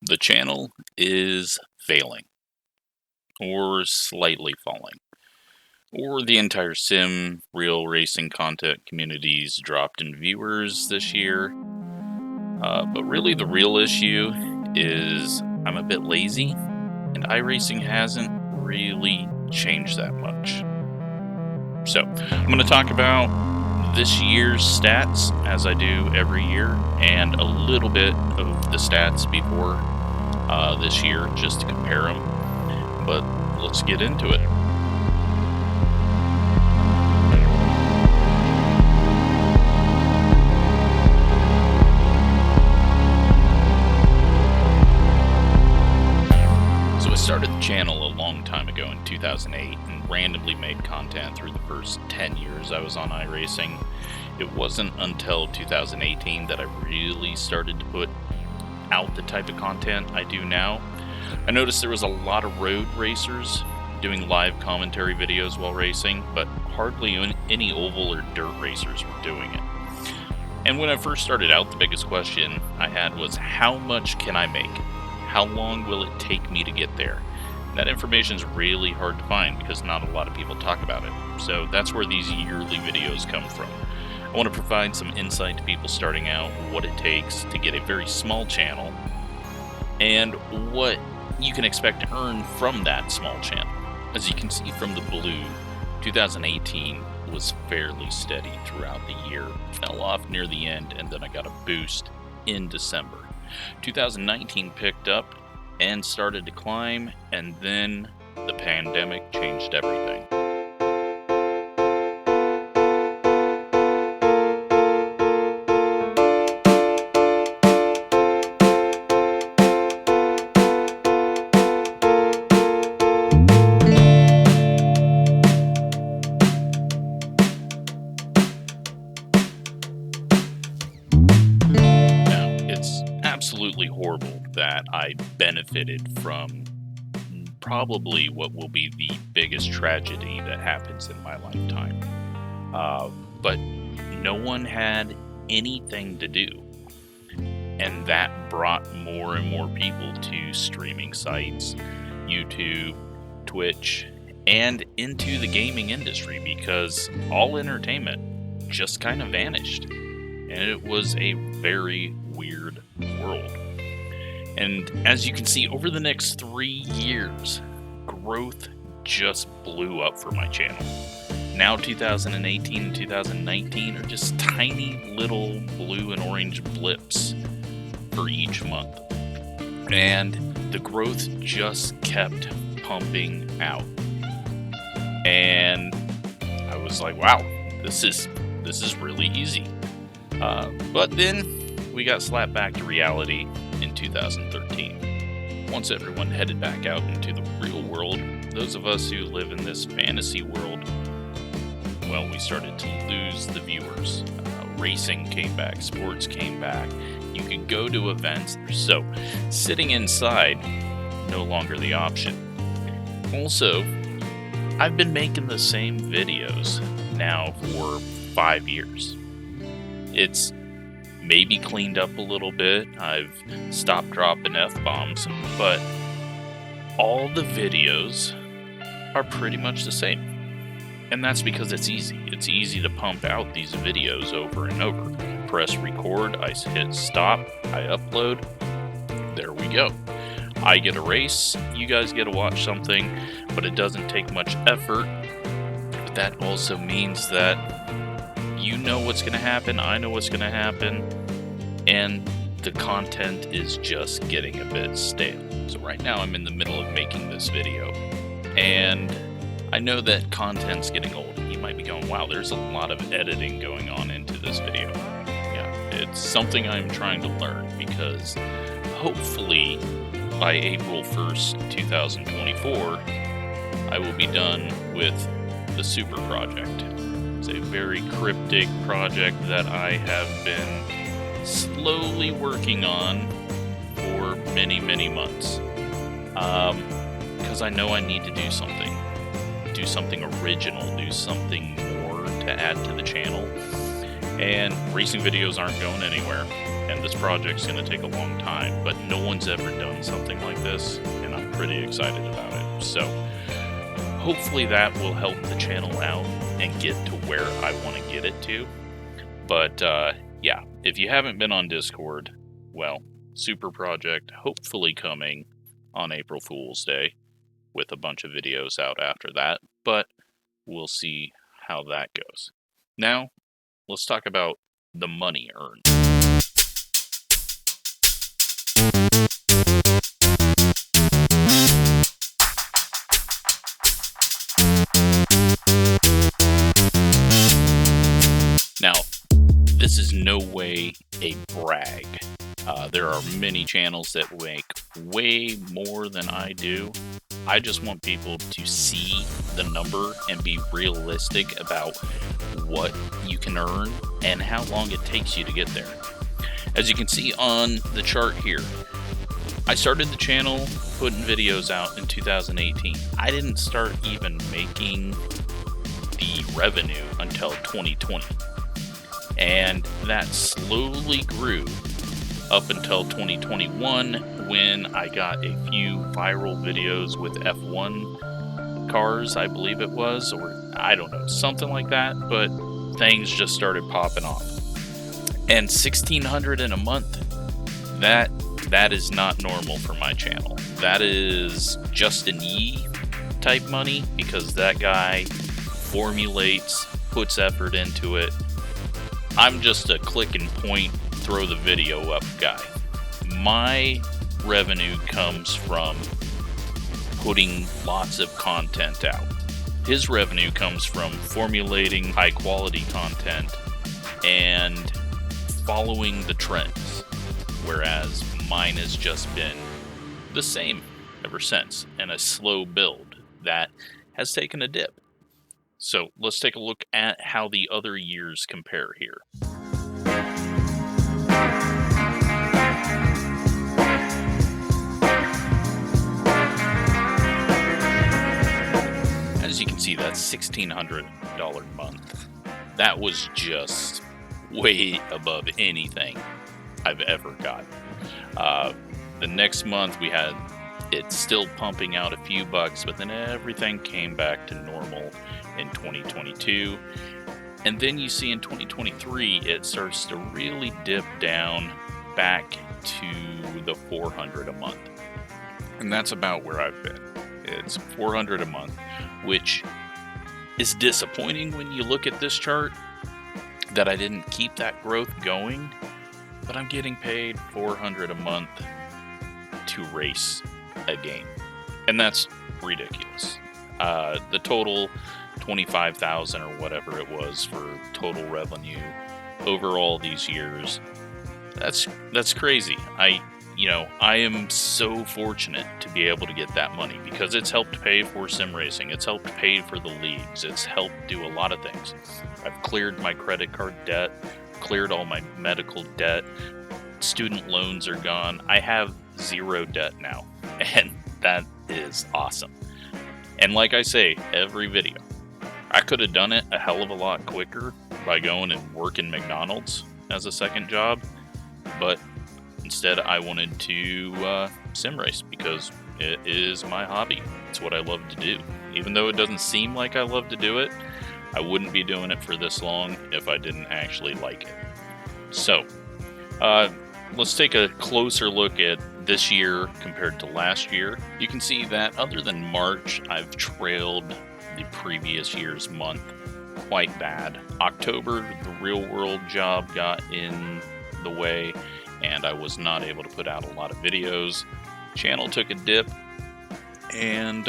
The channel is failing, or slightly falling, or the entire sim, real racing content communities dropped in viewers this year. But really the real issue is I'm a bit lazy, and iRacing hasn't really changed that much. So, I'm going to talk about this year's stats, as I do every year, and a little bit of the stats before this year, just to compare them. But let's get into it. So I started the channel a long time ago in 2008 and randomly made content through the first 10 years I was on iRacing. It wasn't until 2018 that I really started to put out the type of content I do now. I noticed there was a lot of road racers doing live commentary videos while racing, but hardly any oval or dirt racers were doing it. And when I first started out, the biggest question I had was, how much can I make? How long will it take me to get there? And that information is really hard to find because not a lot of people talk about it. So that's where these yearly videos come from. I want to provide some insight to people starting out, what it takes to get a very small channel, and what you can expect to earn from that small channel. As you can see from the blue, 2018 was fairly steady throughout the year, fell off near the end, and then I got a boost in December. 2019 picked up and started to climb, and then the pandemic changed everything. Absolutely horrible that I benefited from probably what will be the biggest tragedy that happens in my lifetime. But no one had anything to do. And that brought more and more people to streaming sites, YouTube, Twitch, and into the gaming industry because all entertainment just kind of vanished. And it was a very weird world. And as you can see, over the next 3 years, growth just blew up for my channel. Now 2018 and 2019 are just tiny little blue and orange blips for each month. And the growth just kept pumping out. And I was like, wow, this is really easy. But then we got slapped back to reality in 2013. Once everyone headed back out into the real world, those of us who live in this fantasy world, well, we started to lose the viewers. Racing came back, sports came back, you could go to events, so sitting inside, no longer the option. Also, I've been making the same videos now for 5 years. It's maybe cleaned up a little bit. I've stopped dropping F-bombs, but all the videos are pretty much the same. And that's because it's easy. It's easy to pump out these videos over and over. I press record, I hit stop, I upload, there we go. I get a race, you guys get to watch something, but it doesn't take much effort. But that also means that you know what's going to happen, I know what's going to happen, and the content is just getting a bit stale. So right now I'm in the middle of making this video, and I know that content's getting old. You might be going, wow, there's a lot of editing going on into this video. Yeah, it's something I'm trying to learn because hopefully by April 1st, 2024, I will be done with the Super Project. It's a very cryptic project that I have been slowly working on for many, many months. Because I know I need to do something original, do something more to add to the channel. And racing videos aren't going anywhere. and this project's going to take a long time, but no one's ever done something like this, and I'm pretty excited about it. So hopefully that will help the channel out and get to where I want to get it to. But yeah, if you haven't been on Discord, well, super project hopefully coming on April Fool's Day with a bunch of videos out after that, but we'll see how that goes. Now, let's talk about the money earned. Now, this is no way a brag. There are many channels that make way more than I do. I just want people to see the number and be realistic about what you can earn and how long it takes you to get there. As you can see on the chart here, I started the channel putting videos out in 2018. I didn't start even making the revenue until 2020. And that slowly grew up until 2021 when I got a few viral videos with F1 cars, I believe it was, or I don't know, something like that, but things just started popping off. And $1,600 in a month, that is not normal for my channel. That is Justin Yee type money, because that guy formulates, puts effort into it. I'm just a click and point, throw the video up guy. My revenue comes from putting lots of content out. His revenue comes from formulating high quality content and following the trends, whereas mine has just been the same ever since, and a slow build that has taken a dip. So let's take a look at how the other years compare here. As you can see, that's $1,600 a month. That was just way above anything I've ever got. The next month we had it still pumping out a few bucks, but then everything came back to normal in 2022. And then you see in 2023, it starts to really dip down back to the $400 a month. And that's about where I've been. It's $400 a month, which is disappointing when you look at this chart, that I didn't keep that growth going, but I'm getting paid $400 a month to race a game. And that's ridiculous. The total $25,000 or whatever it was for total revenue over all these years, that's crazy. I am so fortunate to be able to get that money, because it's helped pay for sim racing, it's helped pay for the leagues, it's helped do a lot of things. I've cleared my credit card debt, cleared all my medical debt, student loans are gone. I have zero debt now, and that is awesome. And like I say, every video, I could have done it a hell of a lot quicker by going and working McDonald's as a second job, but instead I wanted to sim race because it is my hobby. It's what I love to do. Even though it doesn't seem like I love to do it, I wouldn't be doing it for this long if I didn't actually like it. So, let's take a closer look at this year compared to last year. You can see that other than March, I've trailed the previous year's month quite bad. October, the real world job got in the way, and I was not able to put out a lot of videos. Channel took a dip, and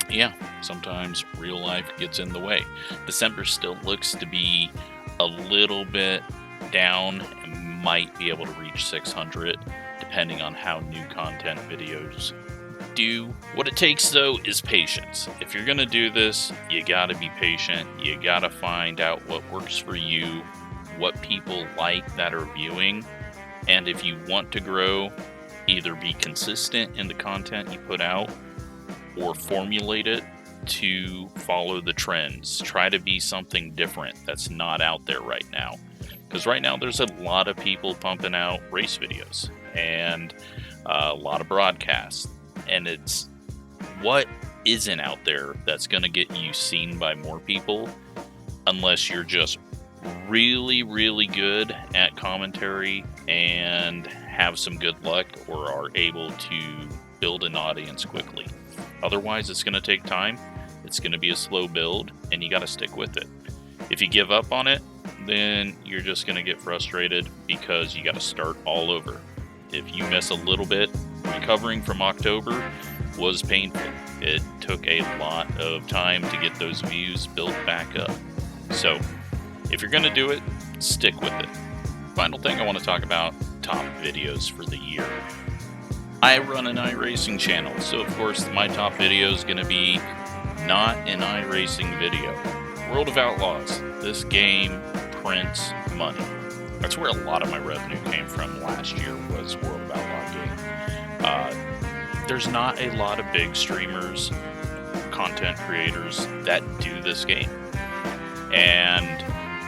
yeah, sometimes real life gets in the way. December still looks to be a little bit down and might be able to reach 600 depending on how new content videos do. What it takes though is patience. If you're gonna do this, you gotta be patient. You gotta find out what works for you, what people like that are viewing, and if you want to grow, either be consistent in the content you put out or formulate it to follow the trends. Try to be something different that's not out there right now. Because right now there's a lot of people pumping out race videos and a lot of broadcasts. And it's what isn't out there that's going to get you seen by more people unless you're just really, really good at commentary and have some good luck or are able to build an audience quickly. Otherwise, it's going to take time. It's going to be a slow build, and you got to stick with it. If you give up on it, then you're just going to get frustrated because you got to start all over. If you miss a little bit, recovering from October was painful. It took a lot of time to get those views built back up. So, if you're going to do it, stick with it. Final thing I want to talk about, top videos for the year. I run an iRacing channel, so of course my top video is going to be not an iRacing video. World of Outlaws. This game prints money. That's where a lot of my revenue came from last year, was World of Outlaw game. There's not a lot of big streamers, content creators that do this game. And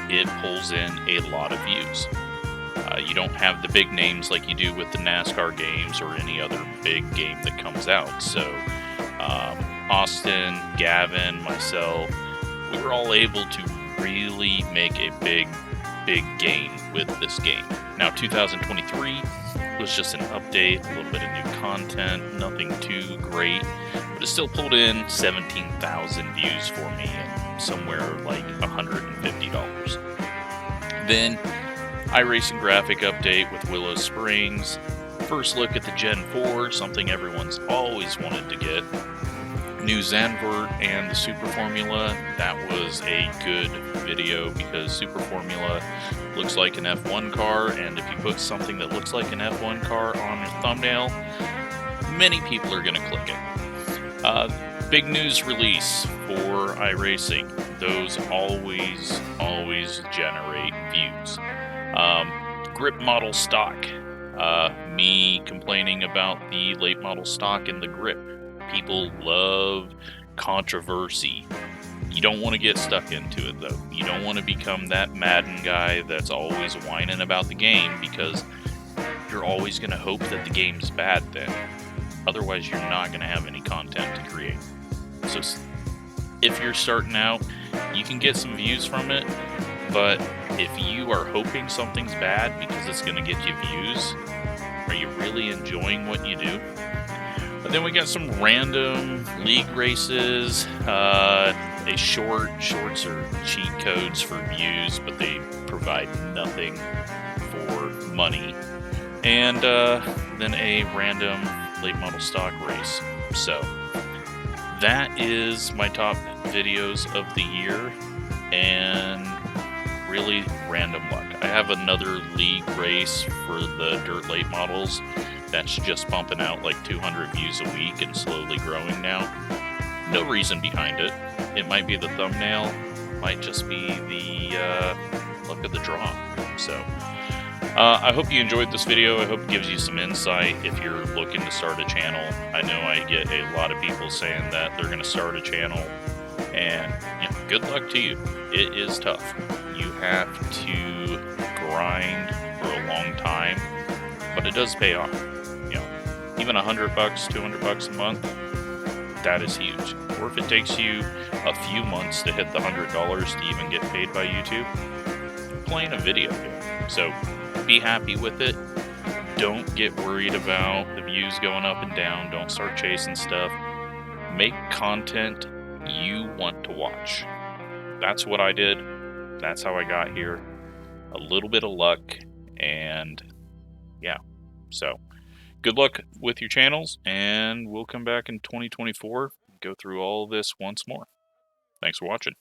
it pulls in a lot of views. You don't have the big names like you do with the NASCAR games or any other big game that comes out. So Austin, Gavin, myself, we were all able to really make a big gain with this game. Now 2023 was just an update, a little bit of new content, nothing too great, but it still pulled in 17,000 views for me and somewhere like $150. Then iRacing graphic update with Willow Springs, first look at the Gen 4, something everyone's always wanted to get. New Zandvoort and the Super Formula, that was a good video because Super Formula looks like an F1 car, and if you put something that looks like an F1 car on your thumbnail, many people are going to click it. Big news release for iRacing. Those always generate views. Grip model stock. Me complaining about the late model stock in the grip. People love controversy. You don't want to get stuck into it, though. You don't want to become that Madden guy that's always whining about the game, because you're always going to hope that the game's bad then. Otherwise, you're not going to have any content to create. So if you're starting out, you can get some views from it, but if you are hoping something's bad because it's going to get you views, are you really enjoying what you do? But then we got some random league races, shorts are cheat codes for views, but they provide nothing for money. And then a random late model stock race. So that is my top videos of the year, and really random luck. I have another league race for the dirt late models that's just pumping out like 200 views a week and slowly growing now. No reason behind it. It might be the thumbnail, might just be the luck of the draw. So I hope you enjoyed this video. I hope it gives you some insight if you're looking to start a channel. I know I get a lot of people saying that they're going to start a channel, and good luck to you. It is tough. You have to grind for a long time, but it does pay off. Even $100, $200 a month, that is huge. Or if it takes you a few months to hit the $100 to even get paid by YouTube, you're playing a video game. So be happy with it. Don't get worried about the views going up and down. Don't start chasing stuff. Make content you want to watch. That's what I did. That's how I got here. A little bit of luck, and so good luck with your channels, and we'll come back in 2024 and go through all of this once more. Thanks for watching.